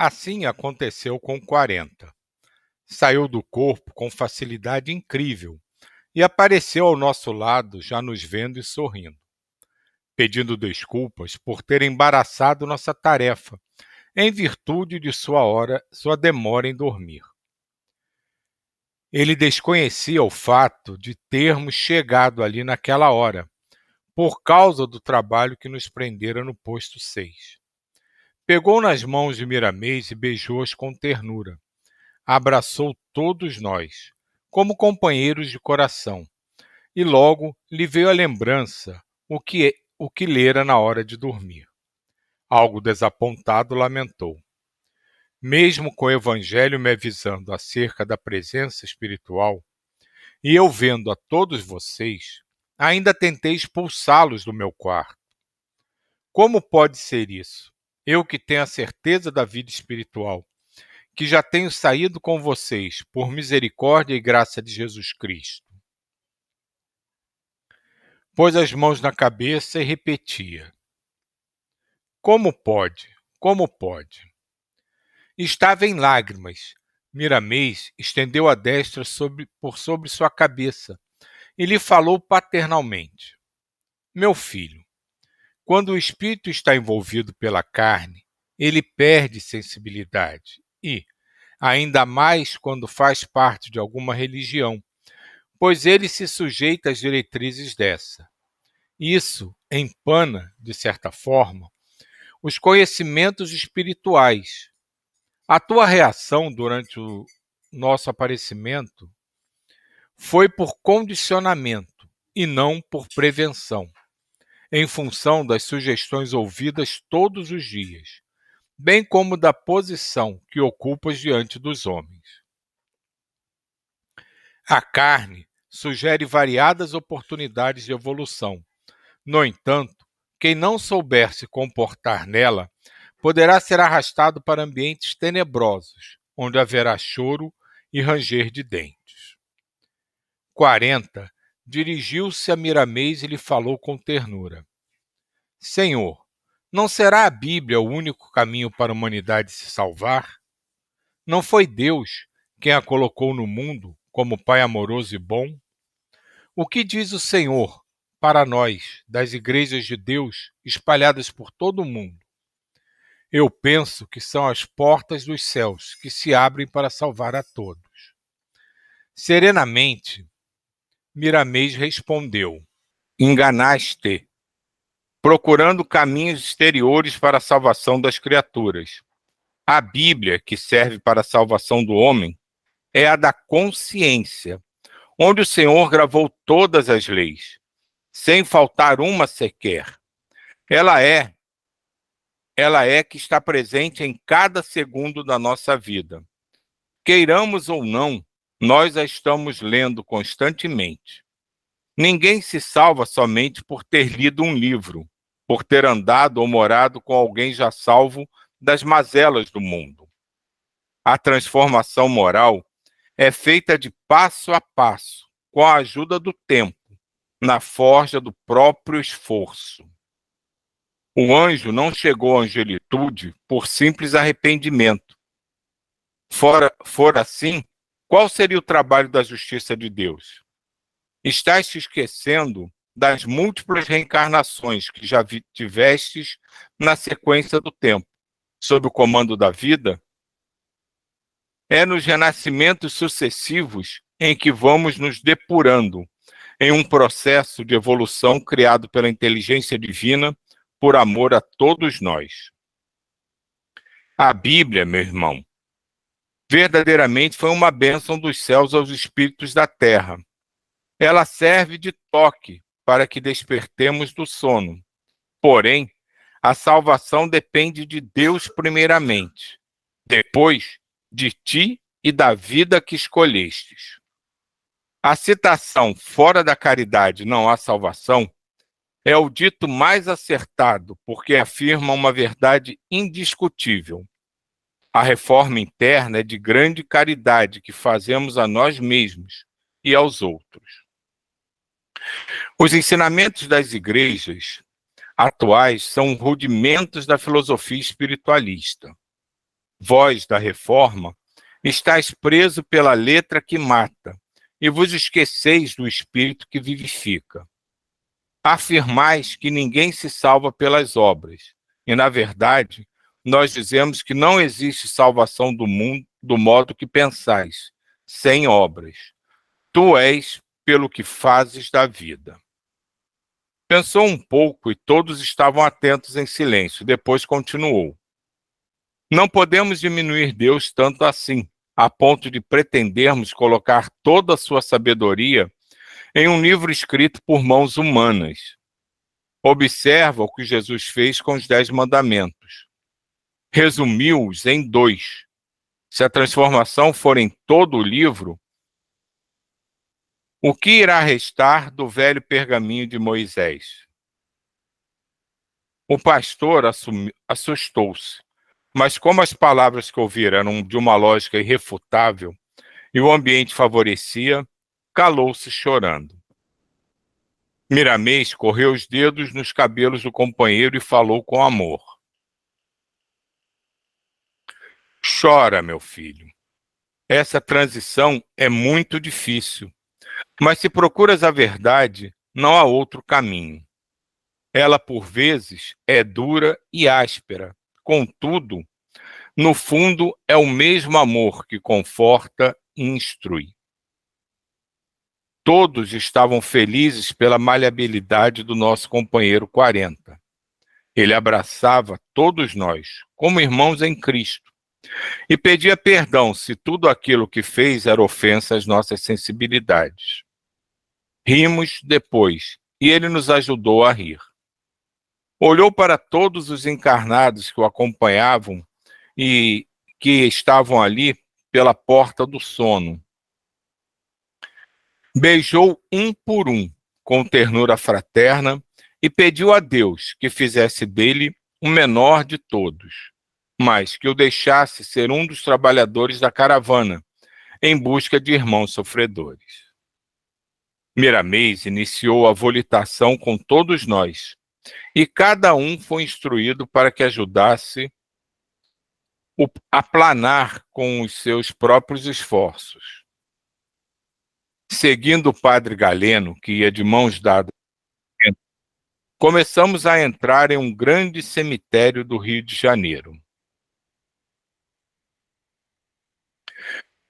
Assim aconteceu com 40. Saiu do corpo com facilidade incrível e apareceu ao nosso lado, já nos vendo e sorrindo, pedindo desculpas por ter embaraçado nossa tarefa, em virtude de sua demora em dormir. Ele desconhecia o fato de termos chegado ali naquela hora, por causa do trabalho que nos prendera no posto 6. Pegou nas mãos de Miramês e beijou-as com ternura. Abraçou todos nós, como companheiros de coração, e logo lhe veio à lembrança o que lera na hora de dormir. Algo desapontado, lamentou. Mesmo com o Evangelho me avisando acerca da presença espiritual, e eu vendo a todos vocês, ainda tentei expulsá-los do meu quarto. Como pode ser isso? Eu que tenho a certeza da vida espiritual, que já tenho saído com vocês por misericórdia e graça de Jesus Cristo. Pôs as mãos na cabeça e repetia: Como pode? Como pode? Estava em lágrimas. Miramês estendeu a destra por sobre sua cabeça e lhe falou paternalmente: Meu filho, quando o espírito está envolvido pela carne, ele perde sensibilidade e, ainda mais quando faz parte de alguma religião, pois ele se sujeita às diretrizes dessa. Isso empana, de certa forma, os conhecimentos espirituais. A tua reação durante o nosso aparecimento foi por condicionamento e não por prevenção, em função das sugestões ouvidas todos os dias, bem como da posição que ocupas diante dos homens. A carne sugere variadas oportunidades de evolução. No entanto, quem não souber se comportar nela poderá ser arrastado para ambientes tenebrosos, onde haverá choro e ranger de dentes. 40 dirigiu-se a Miramês e lhe falou com ternura: Senhor, não será a Bíblia o único caminho para a humanidade se salvar? Não foi Deus quem a colocou no mundo como Pai amoroso e bom? O que diz o Senhor para nós, das igrejas de Deus espalhadas por todo o mundo? Eu penso que são as portas dos céus que se abrem para salvar a todos. Serenamente, Miramês respondeu: Enganaste, procurando caminhos exteriores para a salvação das criaturas. A Bíblia, que serve para a salvação do homem, é a da consciência, onde o Senhor gravou todas as leis, sem faltar uma sequer. Ela é que está presente em cada segundo da nossa vida. Queiramos ou não, nós a estamos lendo constantemente. Ninguém se salva somente por ter lido um livro, por ter andado ou morado com alguém já salvo das mazelas do mundo. A transformação moral é feita de passo a passo, com a ajuda do tempo, na forja do próprio esforço. O anjo não chegou à angelitude por simples arrependimento. For assim, qual seria o trabalho da justiça de Deus? Estás te esquecendo das múltiplas reencarnações que já tivestes na sequência do tempo, sob o comando da vida? É nos renascimentos sucessivos em que vamos nos depurando em um processo de evolução criado pela inteligência divina por amor a todos nós. A Bíblia, meu irmão, verdadeiramente foi uma bênção dos céus aos espíritos da terra. Ela serve de toque para que despertemos do sono. Porém, a salvação depende de Deus primeiramente, depois de ti e da vida que escolhestes. A citação fora da caridade não há salvação é o dito mais acertado, porque afirma uma verdade indiscutível. A reforma interna é de grande caridade que fazemos a nós mesmos e aos outros. Os ensinamentos das igrejas atuais são rudimentos da filosofia espiritualista. Vós, da Reforma, estáis preso pela letra que mata, e vos esqueceis do Espírito que vivifica. Afirmais que ninguém se salva pelas obras, e, na verdade, nós dizemos que não existe salvação do mundo do modo que pensais, sem obras. Tu és pelo que fazes da vida. Pensou um pouco e todos estavam atentos em silêncio. Depois continuou. Não podemos diminuir Deus tanto assim, a ponto de pretendermos colocar toda a sua sabedoria em um livro escrito por mãos humanas. Observa o que Jesus fez com os 10 mandamentos. Resumiu-os em 2. Se a transformação for em todo o livro, o que irá restar do velho pergaminho de Moisés? O pastor assustou-se, mas como as palavras que ouviram eram de uma lógica irrefutável e o ambiente favorecia, calou-se chorando. Miramês correu os dedos nos cabelos do companheiro e falou com amor. Chora, meu filho. Essa transição é muito difícil, mas se procuras a verdade, não há outro caminho. Ela, por vezes, é dura e áspera. Contudo, no fundo, é o mesmo amor que conforta e instrui. Todos estavam felizes pela maleabilidade do nosso companheiro 40. Ele abraçava todos nós, como irmãos em Cristo, e pedia perdão se tudo aquilo que fez era ofensa às nossas sensibilidades. Rimos depois, e ele nos ajudou a rir. Olhou para todos os encarnados que o acompanhavam e que estavam ali pela porta do sono. Beijou um por um, com ternura fraterna, e pediu a Deus que fizesse dele o menor de todos, mas que o deixasse ser um dos trabalhadores da caravana, em busca de irmãos sofredores. Miramês iniciou a volitação com todos nós, e cada um foi instruído para que ajudasse a planar com os seus próprios esforços. Seguindo o padre Galeno, que ia de mãos dadas, começamos a entrar em um grande cemitério do Rio de Janeiro.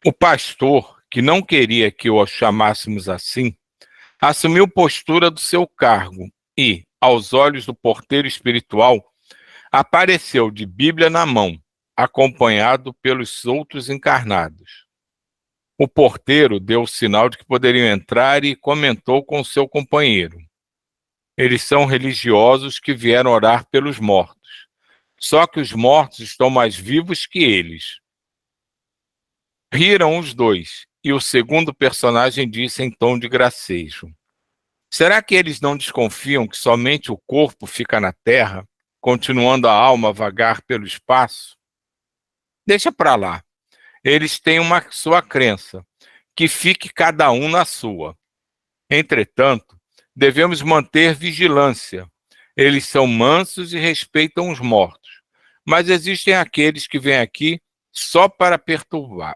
O pastor, que não queria que o chamássemos assim, assumiu postura do seu cargo e, aos olhos do porteiro espiritual, apareceu de Bíblia na mão, acompanhado pelos outros encarnados. O porteiro deu o sinal de que poderiam entrar e comentou com seu companheiro. Eles são religiosos que vieram orar pelos mortos. Só que os mortos estão mais vivos que eles. Riram os dois, e o segundo personagem disse em tom de gracejo: será que eles não desconfiam que somente o corpo fica na terra, continuando a alma a vagar pelo espaço? Deixa para lá. Eles têm uma sua crença, que fique cada um na sua. Entretanto, devemos manter vigilância. Eles são mansos e respeitam os mortos, mas existem aqueles que vêm aqui só para perturbar.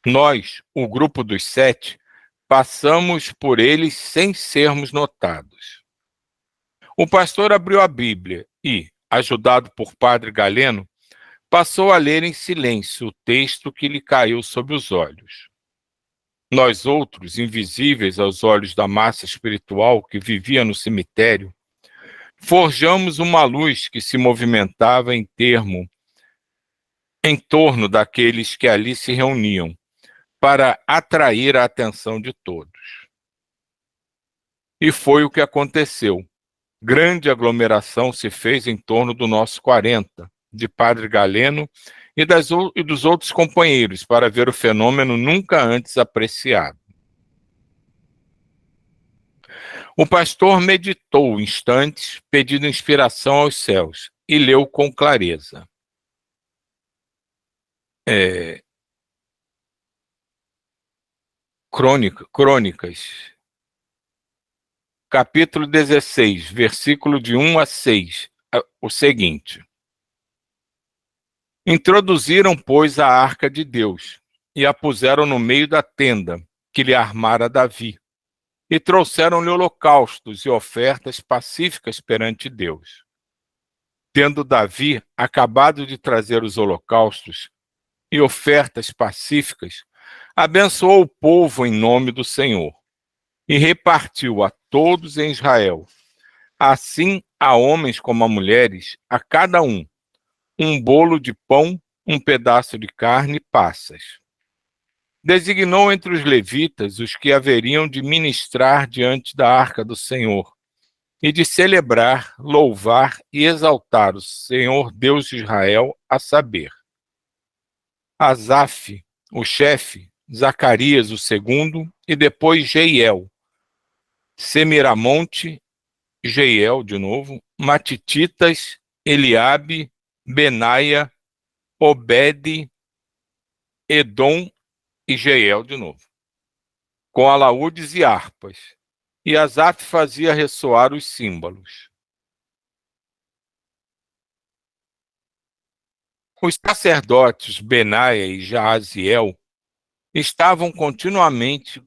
Nós, o grupo dos 7, passamos por eles sem sermos notados. O pastor abriu a Bíblia e, ajudado por padre Galeno, passou a ler em silêncio o texto que lhe caiu sob os olhos. Nós outros, invisíveis aos olhos da massa espiritual que vivia no cemitério, forjamos uma luz que se movimentava em torno daqueles que ali se reuniam, para atrair a atenção de todos. E foi o que aconteceu. Grande aglomeração se fez em torno do nosso 40, de padre Galeno e dos outros companheiros, para ver o fenômeno nunca antes apreciado. O pastor meditou instantes, pedindo inspiração aos céus, e leu com clareza. Crônicas, capítulo 16, versículo de 1 a 6, o seguinte: Introduziram, pois, a arca de Deus e a puseram no meio da tenda que lhe armara Davi, e trouxeram-lhe holocaustos e ofertas pacíficas perante Deus. Tendo Davi acabado de trazer os holocaustos e ofertas pacíficas, abençoou o povo em nome do Senhor e repartiu a todos em Israel, assim a homens como a mulheres, a cada um bolo de pão, um pedaço de carne e passas. Designou entre os levitas os que haveriam de ministrar diante da arca do Senhor e de celebrar, louvar e exaltar o Senhor Deus de Israel, a saber, Asaf, o chefe, Zacarias, o segundo, e depois Jeiel, Semiramonte, Jeiel de novo, Matititas, Eliabe, Benaia, Obed, Edom e Jeiel de novo, com alaúdes e harpas. E Asaf fazia ressoar os símbolos. Os sacerdotes Benaia e Jaaziel estavam continuamente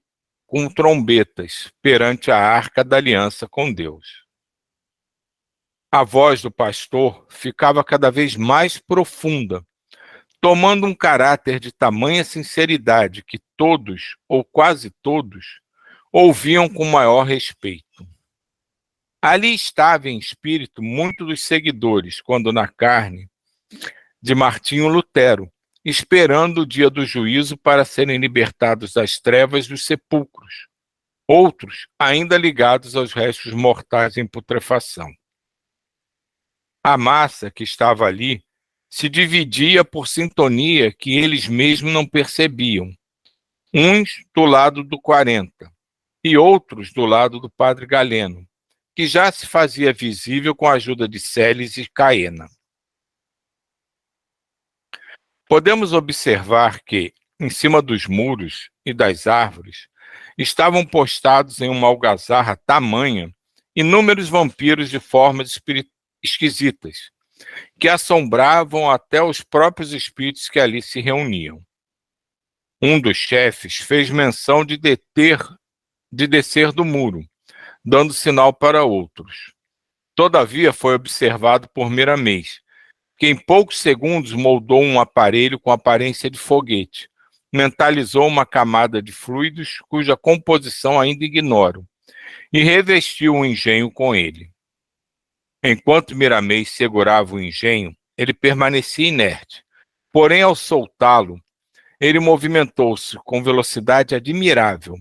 com trombetas perante a arca da aliança com Deus. A voz do pastor ficava cada vez mais profunda, tomando um caráter de tamanha sinceridade que todos, ou quase todos, ouviam com maior respeito. Ali estava em espírito muito dos seguidores, quando na carne, de Martinho Lutero, esperando o dia do juízo para serem libertados das trevas dos sepulcros, outros ainda ligados aos restos mortais em putrefação. A massa que estava ali se dividia por sintonia que eles mesmos não percebiam, uns do lado do 40 e outros do lado do padre Galeno, que já se fazia visível com a ajuda de Celes e Caena. Podemos observar que, em cima dos muros e das árvores, estavam postados em uma algazarra tamanha inúmeros vampiros de formas esquisitas, que assombravam até os próprios espíritos que ali se reuniam. Um dos chefes fez menção de descer do muro, dando sinal para outros. Todavia foi observado por Miramês, que em poucos segundos moldou um aparelho com aparência de foguete, mentalizou uma camada de fluidos cuja composição ainda ignoro, e revestiu o engenho com ele. Enquanto Miramês segurava o engenho, ele permanecia inerte, porém, ao soltá-lo, ele movimentou-se com velocidade admirável,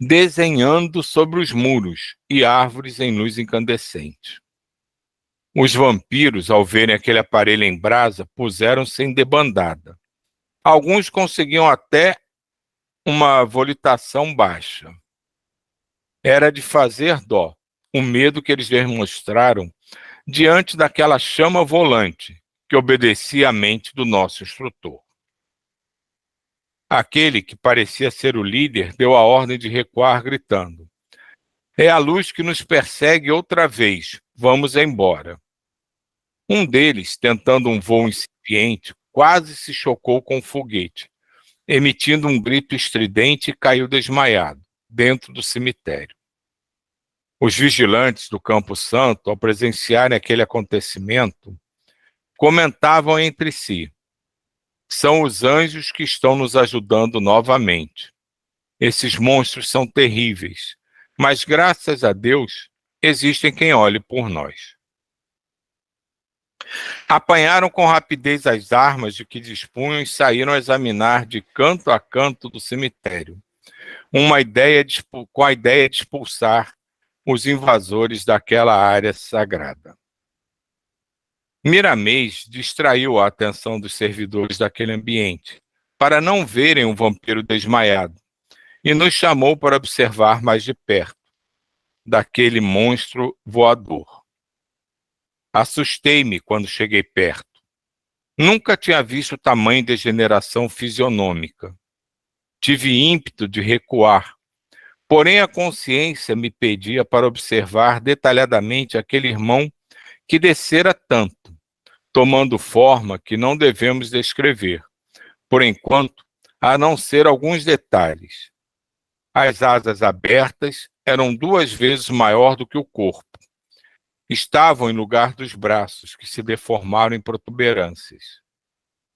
desenhando sobre os muros e árvores em luz incandescente. Os vampiros, ao verem aquele aparelho em brasa, puseram-se em debandada. Alguns conseguiam até uma volitação baixa. Era de fazer dó o medo que eles demonstraram diante daquela chama volante que obedecia à mente do nosso instrutor. Aquele que parecia ser o líder deu a ordem de recuar, gritando: "É a luz que nos persegue outra vez, vamos embora." Um deles, tentando um voo incipiente, quase se chocou com o foguete, emitindo um grito estridente e caiu desmaiado, dentro do cemitério. Os vigilantes do Campo Santo, ao presenciarem aquele acontecimento, comentavam entre si: "São os anjos que estão nos ajudando novamente. Esses monstros são terríveis, mas graças a Deus, existem quem olhe por nós." Apanharam com rapidez as armas de que dispunham e saíram a examinar de canto a canto do cemitério, com a ideia de expulsar os invasores daquela área sagrada. Miramês distraiu a atenção dos servidores daquele ambiente, para não verem um vampiro desmaiado, e nos chamou para observar mais de perto daquele monstro voador. Assustei-me quando cheguei perto. Nunca tinha visto tamanha degeneração fisionômica. Tive ímpeto de recuar, porém a consciência me pedia para observar detalhadamente aquele irmão que descera tanto, tomando forma que não devemos descrever, por enquanto, a não ser alguns detalhes. As asas abertas eram 2 vezes maior do que o corpo. Estavam em lugar dos braços, que se deformaram em protuberâncias.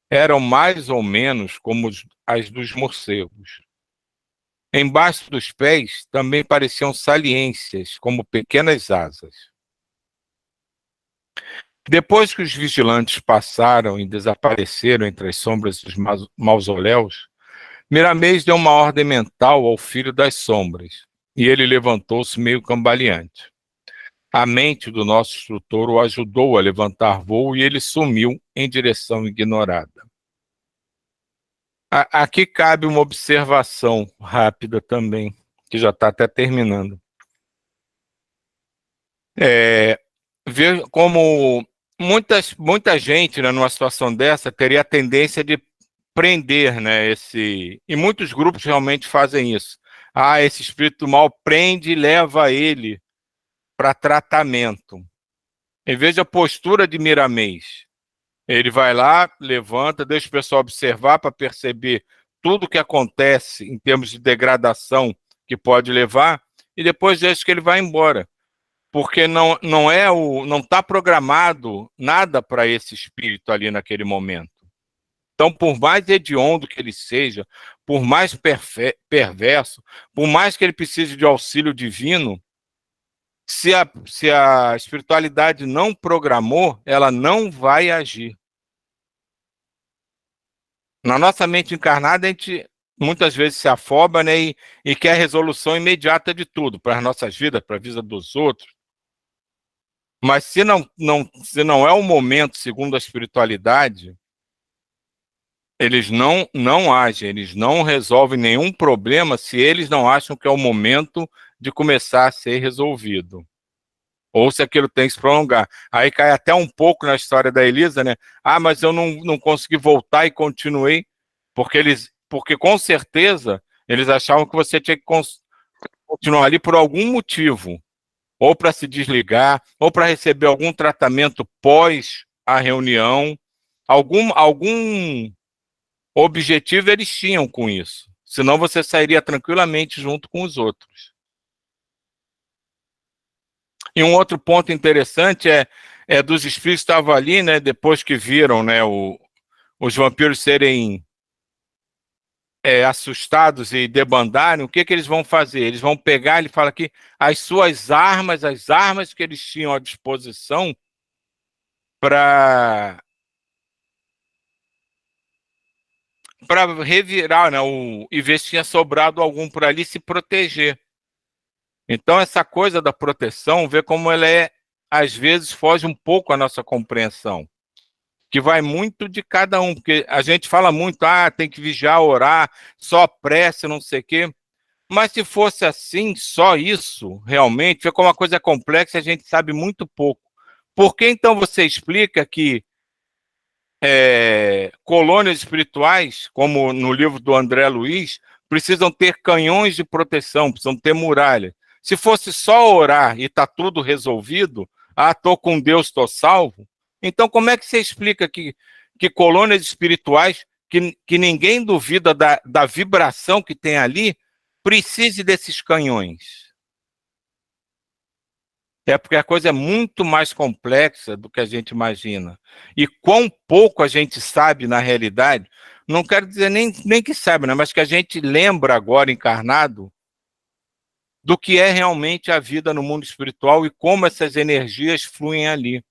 Eram mais ou menos como as dos morcegos. Embaixo dos pés também pareciam saliências, como pequenas asas. Depois que os vigilantes passaram e desapareceram entre as sombras dos mausoléus, Miramês deu uma ordem mental ao filho das sombras, e ele levantou-se meio cambaleante. A mente do nosso instrutor o ajudou a levantar voo e ele sumiu em direção ignorada. Aqui cabe uma observação rápida também, que já está até terminando. Ver como muita gente, né, numa situação dessa, teria a tendência de prender, né, e muitos grupos realmente fazem isso. Esse espírito mal prende e leva ele para tratamento. Em vez da postura de Miramês, ele vai lá, levanta, deixa o pessoal observar para perceber tudo o que acontece em termos de degradação que pode levar, e depois deixa que ele vai embora. Porque não está programado nada para esse espírito ali naquele momento. Então, por mais hediondo que ele seja, por mais perverso, por mais que ele precise de auxílio divino, se a espiritualidade não programou, ela não vai agir. Na nossa mente encarnada, a gente muitas vezes se afoba, né, e quer resolução imediata de tudo, para as nossas vidas, para a vida dos outros. Mas se não é o momento, segundo a espiritualidade, eles não agem, eles não resolvem nenhum problema se eles não acham que é o momento de começar a ser resolvido. Ou se aquilo tem que se prolongar. Aí cai até um pouco na história da Elisa, né? Mas eu não consegui voltar e continuei, porque com certeza eles achavam que você tinha que continuar ali por algum motivo. Ou para se desligar, ou para receber algum tratamento pós a reunião. Algum objetivo eles tinham com isso. Senão você sairia tranquilamente junto com os outros. E um outro ponto interessante é dos espíritos que estavam ali, né, depois que viram, né, os vampiros serem assustados e debandarem, o que eles vão fazer? Eles vão pegar, ele fala aqui, as armas que eles tinham à disposição para revirar, né, e ver se tinha sobrado algum por ali, se proteger. Então, essa coisa da proteção, vê como ela às vezes, foge um pouco à nossa compreensão, que vai muito de cada um, porque a gente fala muito, tem que vigiar, orar, só prece, não sei o quê. Mas se fosse assim, só isso, realmente, vê como a coisa é complexa e a gente sabe muito pouco. Por que então você explica que colônias espirituais, como no livro do André Luiz, precisam ter canhões de proteção, precisam ter muralhas? Se fosse só orar e está tudo resolvido, estou com Deus, estou salvo, então como é que você explica que colônias espirituais, que ninguém duvida da vibração que tem ali, precise desses canhões? É porque a coisa é muito mais complexa do que a gente imagina. E quão pouco a gente sabe na realidade, não quero dizer nem que sabe, né, mas que a gente lembra agora, encarnado, do que é realmente a vida no mundo espiritual e como essas energias fluem ali.